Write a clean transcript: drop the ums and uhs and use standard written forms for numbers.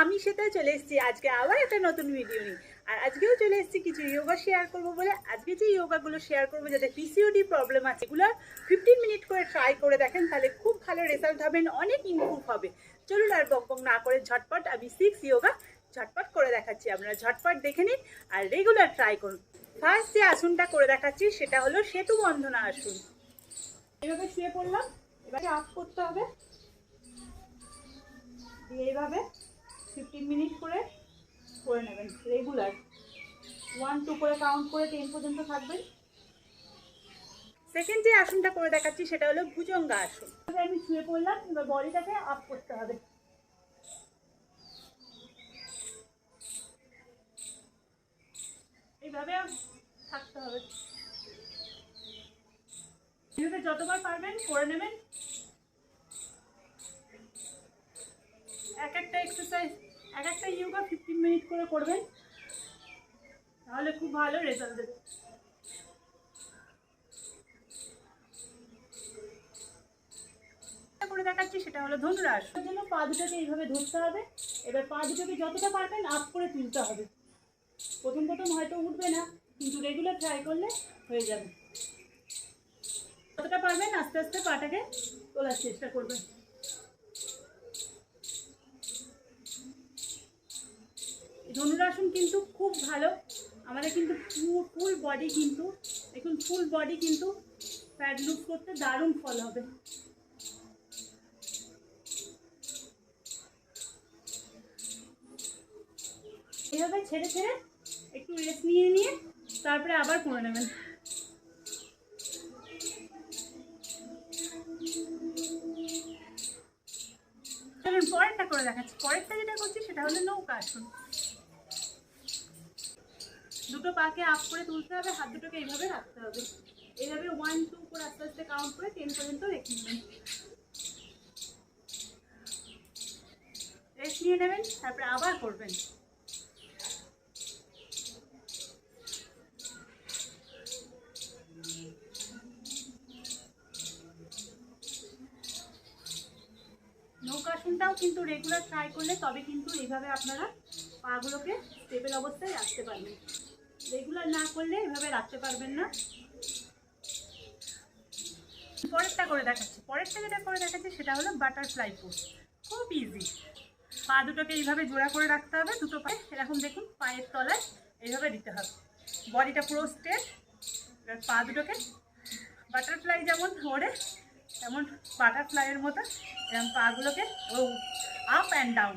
আমি সেটাই চলে এসেছি আজকে আবার একটা নতুন ভিডিও নিয়ে। আর আজকেও চলে এসেছি কিছু যোগা শেয়ার করবো বলে। আজকে যে যোগাগুলো শেয়ার করবো যাদের পিসিওডি প্রবলেম আছে এগুলো 15 মিনিট করে ট্রাই করে দেখেন, তাহলে খুব ভালো রেজাল্ট হবে, অনেক ইমপ্রুভ হবে। চলুন আর বকবক না করে ঝটপট আমি 6 যোগা ঝটপট করে দেখাচ্ছি, আপনারা ঝটপট দেখে নিন আর রেগুলার ট্রাই করুন। ফার্স্ট যে আসনটা করে দেখাচ্ছি সেটা হলো সেতু বন্ধনা আসন। এইভাবে শুয়ে পড়লাম, এবারে আপ করতে হবে, এইভাবে 15 মিনিট করে করে নেবেন রেগুলার। 1 2 করে কাউন্ট করে 10 পর্যন্ত থাকবেন। সেকেন্ড যে আসনটা করে দেখাচ্ছি সেটা হলো ভুজঙ্গা আসন। আমি শুয়ে পড়লাম, এবার বডিটাকে আপ করতে হবে, এইভাবে থাকতে হবে। এইভাবে যতবার পারবেন করে নেবেন। এক একটা এক্সারসাইজ, এক একটা যোগা 15 মিনিট করে করবেন, তাহলে খুব ভালো রেজাল্ট দেবে। করে দেখাচ্ছি সেটা হলো ধনুরাসন। জন্য পা দুটোকে এইভাবে ধরতে হবে, এবার পা দুটোকে যতটা পারবেন আপ করে তুলতে হবে। প্রথম প্রথম হয়তো উঠবে না, কিন্তু রেগুলার ট্রাই করলে হয়ে যাবে। যতটা পারবেন আস্তে আস্তে পাটাকে তোলার চেষ্টা করবেন। ধনুরাসন কিন্তু খুব ভালো, আমাদের কিন্তু ফুল বডি কিন্তু দেখুন, ফুল বডি কিন্তু ফ্যাট লুজ করতে দারুণ ফল হবে। এইভাবে ছেড়ে ছেড়ে একটু রেস্ট নিয়ে নিয়ে তারপরে আবার করে নেবেন। চলুন পরেরটা করে দেখাচ্ছি। পরেরটা যেটা করছি সেটা হলো নৌকা আসন। দুটো পাকে আপ করে তুলতে হবে, হাত দুটোকে এইভাবে রাখতে হবে, এইভাবে 1 2 করে আস্তে আস্তে কাউন্ট করে 10 পর্যন্ত রেখে নেবেন। রেস্ট নিয়ে নেবেন, তারপরে আবার করবেন। নৌকাসনটাও কিন্তু রেগুলার ট্রাই করলে তবে কিন্তু এইভাবে আপনারা পাগুলোকে স্টেবল অবস্থায় রাখতে পারবেন। রেগুলার না করলে এভাবে রাখতে পারবেন না। পরেরটা করে দেখাচ্ছি। পরেরটা যেটা করে দেখাচ্ছি সেটা হলো বাটারফ্লাই পোজ। খুব ইজি। পা দুটোকে এইভাবে জোড়া করে রাখতে হবে, দুটো পায়ে এরকম দেখুন পায়ের তলায় এইভাবে দিতে হবে, বডিটা পুরো স্ট্রেট। এবার পা দুটোকে বাটারফ্লাই যেমন ওড়ে তেমন বাটারফ্লাইয়ের মতো এরকম পাগুলোকে আপ অ্যান্ড ডাউন